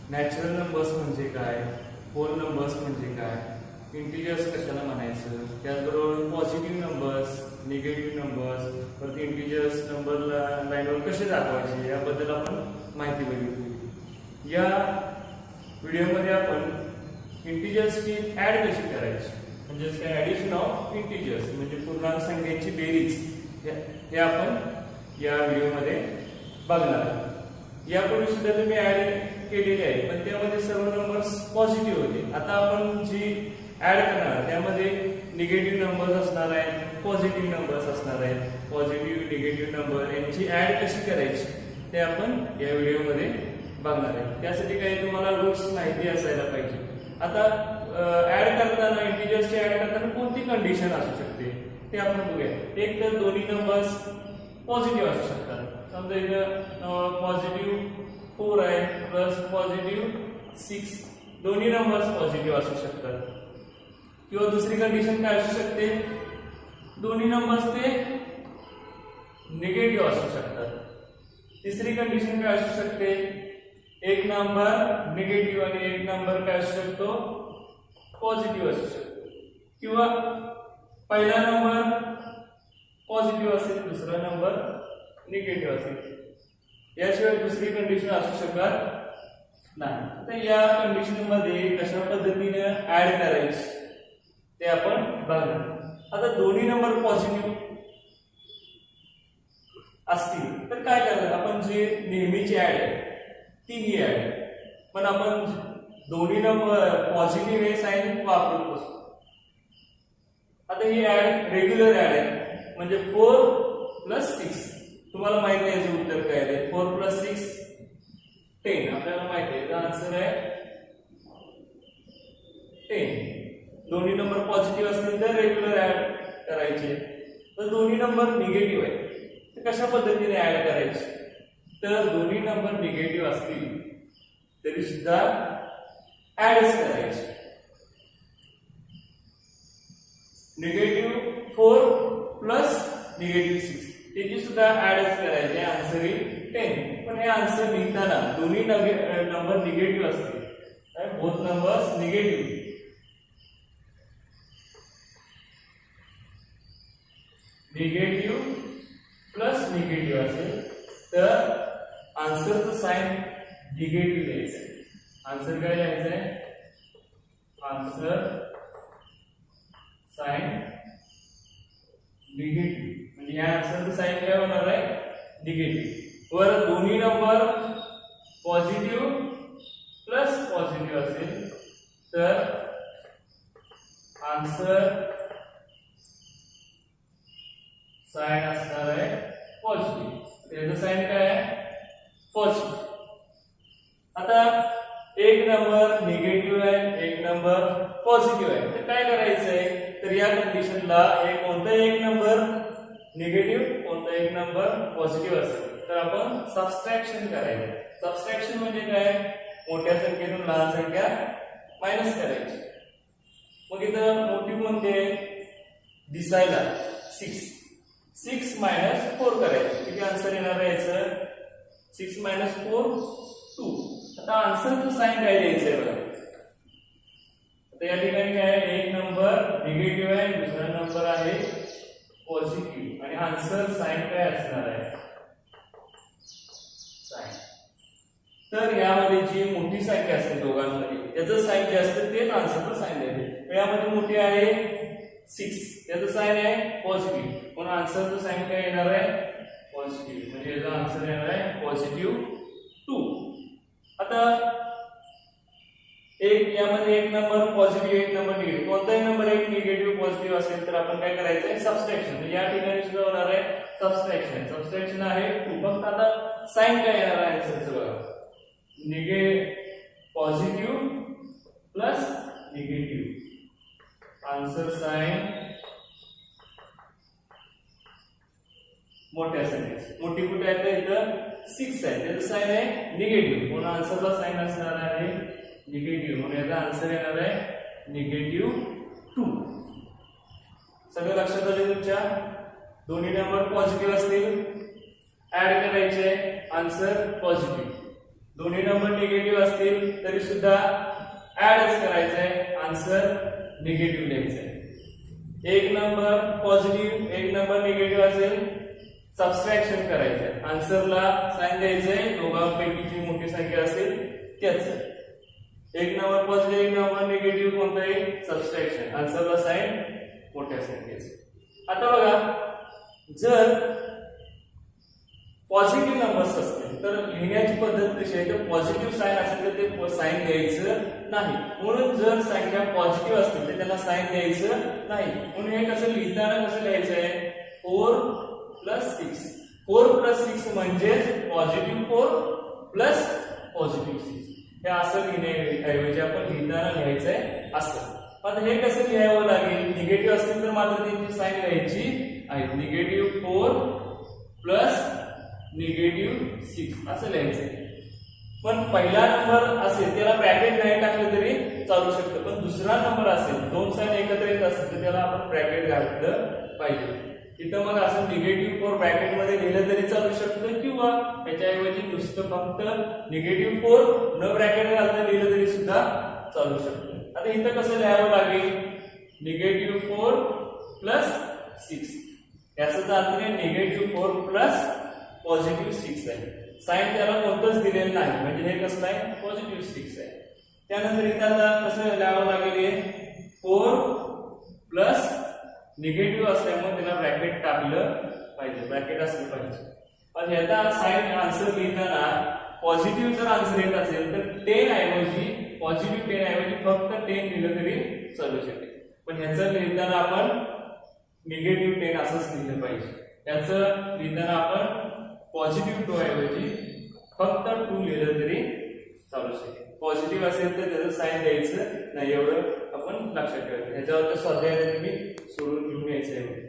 Natural numbers म्हणजे काय, hole numbers म्हणजे काय, इंटिजर्स कशाला म्हणायचं, त्याचबरोबर पॉझिटिव्ह नंबर्स, निगेटिव्ह नंबर्स, परत इंटिजर्स नंबरला लाईनवर कसे दाखवायचे याबद्दल आपण माहिती बघितली. या व्हिडिओमध्ये आपण इंटिजर्सची ऍड कशी करायची म्हणजेच काय ऍडिशन ऑफ इंटिजर्स म्हणजे पूर्णांक संख्येची बेरीज हे आपण या व्हिडिओमध्ये बघणार आहोत. यापूर्वी सुद्धा तुम्ही ऍड केलेली आहे पण त्यामध्ये सर्व नंबर्स पॉझिटिव्ह होते. आता आपण जी ऍड करणार त्यामध्ये निगेटिव्ह नंबर्स असणार आहेत, पॉझिटिव्ह नंबर्स असणार आहेत. पॉझिटिव्ह निगेटिव्ह नंबर यांची ऍड कशी करायची ते आपण या व्हिडिओमध्ये बघणार आहे. त्यासाठी काही तुम्हाला रूल्स माहिती असायला पाहिजे. आता ऍड करताना इंटिजर्सची ऍड करताना कोणती कंडिशन असू शकते ते आपण बघूया. एक तर दोन्ही नंबर्स पॉझिटिव्ह असू शकतात. समजा इथं पॉझिटिव्ह 4 आहे प्लस पॉझिटिव्ह 6, दोन्ही नंबर्स पॉझिटिव्ह असू शकतात. किंवा दुसरी कंडिशन काय असू शकते, दोन्ही नंबर्स ते निगेटिव्ह असू शकतात. तिसरी कंडिशन काय असू शकते, एक नंबर निगेटिव्ह आणि एक नंबर काय असू शकतो, पॉझिटिव्ह असू शकतो. किंवा पहिला नंबर पॉझिटिव्ह असेल, दुसरा नंबर निगेटिव्ह असेल. याशिवाय दुसरी कंडिशन असू शकत नाही. तर या कंडिशन मध्ये कशा पद्धतीने ऍड करायची ते आपण बघणार. आता दोन्ही नंबर पॉझिटिव्ह असतील तर काय करायचं, आपण जे नेहमीची ऍड आहे ती ही ऍड आहे. पण आपण दोन्ही नंबर पॉझिटिव्ह हे साइन वापरत असतो. आता ही ऍड रेग्युलर ऍड आहे म्हणजे 4 + 6. तुम्हाला माहिती आहे याचे उत्तर काय आहे, 4 + 6 10. आपल्याला माहिती आहे आन्सर आहे 10. दोन्ही नंबर पॉझिटिव्ह असतील तर रेग्युलर ऍड करायचे. तर दोन्ही नंबर निगेटिव्ह आहे तर कशा पद्धतीने ऍड करायचे, तर दोन्ही नंबर निगेटिव्ह असतील तरी सुद्धा ऍडच करायचे. निगेटिव्ह 4 + निगेटिव्ह 6 त्याची सुद्धा ऍडच करायचे. आन्सर येईल 10. पण हे आन्सर लिहिताना दोन्ही नंबर निगेटिव्ह असतील, both numbers negative, negative plus negative असेल तर आन्सरचं साइन निगेटिव्ह द्यायचं. आन्सर काय लिहायचं आहे, आन्सर साइन निगेटिव्ह म्हणजे या आन्सरचं साइन काय होणार आहे, निगेटिव्ह. वर दोन्ही नंबर पॉझिटिव्ह प्लस पॉझिटिव्ह असेल तर आन्सर साइन असणार आहे पॉझिटिव्ह. त्याचं साइन काय आहे, पॉझिटिव्ह. आता एक नंबर निगेटिव्ह आहे, एक नंबर पॉझिटिव्ह आहे तर काय करायचंय, तर या कंडिशनला कोणताही एक नंबर निगेटिव्ह कोणता एक नंबर पॉझिटिव्ह असेल तर आपण सबट्रॅक्शन करायचं. सबट्रॅक्शन म्हणजे काय, मोठ्या संख्येतून लहान संख्या मायनस करायची. मग इथं मोठी कोणती दिसायला 6, 6 - 4 करायचं. किती आन्सर येणार आहे याचं, 6 - 4 2. आता आन्सरचं साइन काय द्यायचंय बघा. आता या ठिकाणी काय आहे, एक नंबर निगेटिव्ह आहे, दुसरा नंबर आहे पॉझिटिव्ह आणि आन्सर साइन काय असणार आहे, साइन. तर यामध्ये जी मोठी संख्या असेल दोघांमध्ये त्याचं साइन जे असतं तेच आन्सरचं साइन द्यायचं. यामध्ये मोठी आहे 6 त्याचं साइन आहे पॉझिटिव्ह म्हणून आन्सरचं साइन काय येणार आहे, पॉझिटिव्ह म्हणजे याचा आन्सर येणार आहे पॉझिटिव्ह 2. आता यामध्ये एक नंबर पॉझिटिव्ह एक नंबर निगेटिव्ह, कोणताही नंबर एक निगेटिव्ह पॉझिटिव्ह असेल तर आपण काय करायचंय, सबट्रॅक्शन. या ठिकाणी सुद्धा होणार आहे सबट्रॅक्शन. सबट्रॅक्शन आहे 2. फक्त आता साइन काय येणार आहे आन्सरचं बघा, positive plus negative. Answer sign मोठ्या संख्येचं, मोठी कुठे आहे तर इथं 6 आहे त्याचं साइन आहे निगेटिव्ह म्हणून आन्सरला साइन असणार आहे निगेटिव्ह म्हणून याचा आन्सर येणार आहे -2. सगळं लक्षात आलं तुमच्या. दोन्ही नंबर पॉझिटिव्ह असतील ऍड करायचे, आन्सर पॉझिटिव्ह. दोन्ही नंबर निगेटिव्ह असतील तरी सुद्धा ऍडच करायचं आहे, आन्सर निगेटिव्ह लिहायचं आहे. एक नंबर पॉझिटिव्ह एक नंबर निगेटिव्ह असेल सबट्रॅक्शन करायचं आहे, आन्सरला साइन द्यायचंय दोघांपैकी जी मोठी संख्या असेल त्याच. एक नंबर पॉझिटिव्ह एक नंबर निगेटिव्ह कोणता आहे सबट्रॅक्शन, आन्सरला साइन मोठ्या संख्येचं. आता बघा जर पॉझिटिव्ह नंबर्स असतील तर लिहिण्याची पद्धत कशी आहे, तर पॉझिटिव्ह साइन असेल तर ते साइन द्यायचं नाही. म्हणून जर संख्या पॉझिटिव्ह असतील तर त्याला साइन द्यायचं नाही. म्हणून हे कसं लिहिताना कसं लिहायचं आहे 4+6. 4+6 म्हणजेच पॉझिटिव्ह 4 प्लस पॉझिटिव्ह 6. हे असं लिहिण्याऐवजी आपण लिहिताना लिहायचंय असं. आता हे कसं लिहावं लागेल, निगेटिव्ह असतील तर मात्र त्यांची साइन लिहायची आहे. निगेटिव्ह 4 प्लस निगेटिव्ह 6 असं लिहायचंय. पण पहिला नंबर असेल त्याला ब्रॅकेट नाही टाकलं तरी चालू शकतं, पण दुसरा नंबर असेल दोन साइन एकत्र येत असेल तर त्याला आपण ब्रॅकेट घातलं पाहिजे. इथं मग असं निगेटिव्ह 4 ब्रॅकेट मध्ये लिहिलं तरी चालू शकतं किंवा त्याच्याऐवजी नुसतं फक्त निगेटिव्ह 4 न ब्रॅकेट घालता लिहिलं तरी सुद्धा चालू शकतं. आता इथं कसं लिहावं लागेल, निगेटिव्ह 4 प्लस 6. याचा अर्थ निगेटिव्ह 4 प्लस पॉझिटिव्ह 6 आहे. साइन त्याला कोणतंच दिलेलं नाही म्हणजे हे कसं आहे पॉझिटिव्ह 6 आहे. त्यानंतर इथं कसं लिहावं लागेल, 4 प्लस निगेटिव्ह असल्यामुळे त्याला ब्रॅकेट टाकलं पाहिजे, ब्रॅकेट असलं पाहिजे. पण याचा साइन आन्सर लिहिताना पॉझिटिव्ह जर आन्सर येत असेल तर 10 ऐवजी पॉझिटिव्ह 10 ऐवजी फक्त 10 लिहिलं तरी चालू शकेल. पण ह्याचं लिहिताना आपण निगेटिव्ह 10 असंच लिहिलं पाहिजे. याचं लिहिताना आपण पॉझिटिव्ह 2 ऐवजी फक्त 2 लिहिलं तरी चालू शकेल. पॉझिटिव्ह असेल तर त्याचं साइन द्यायचं नाही, एवढं आपण लक्षात ठेवायचं. ह्याच्यावर स्वाध्याय तुम्ही सोडून घेऊन यायचं आहे.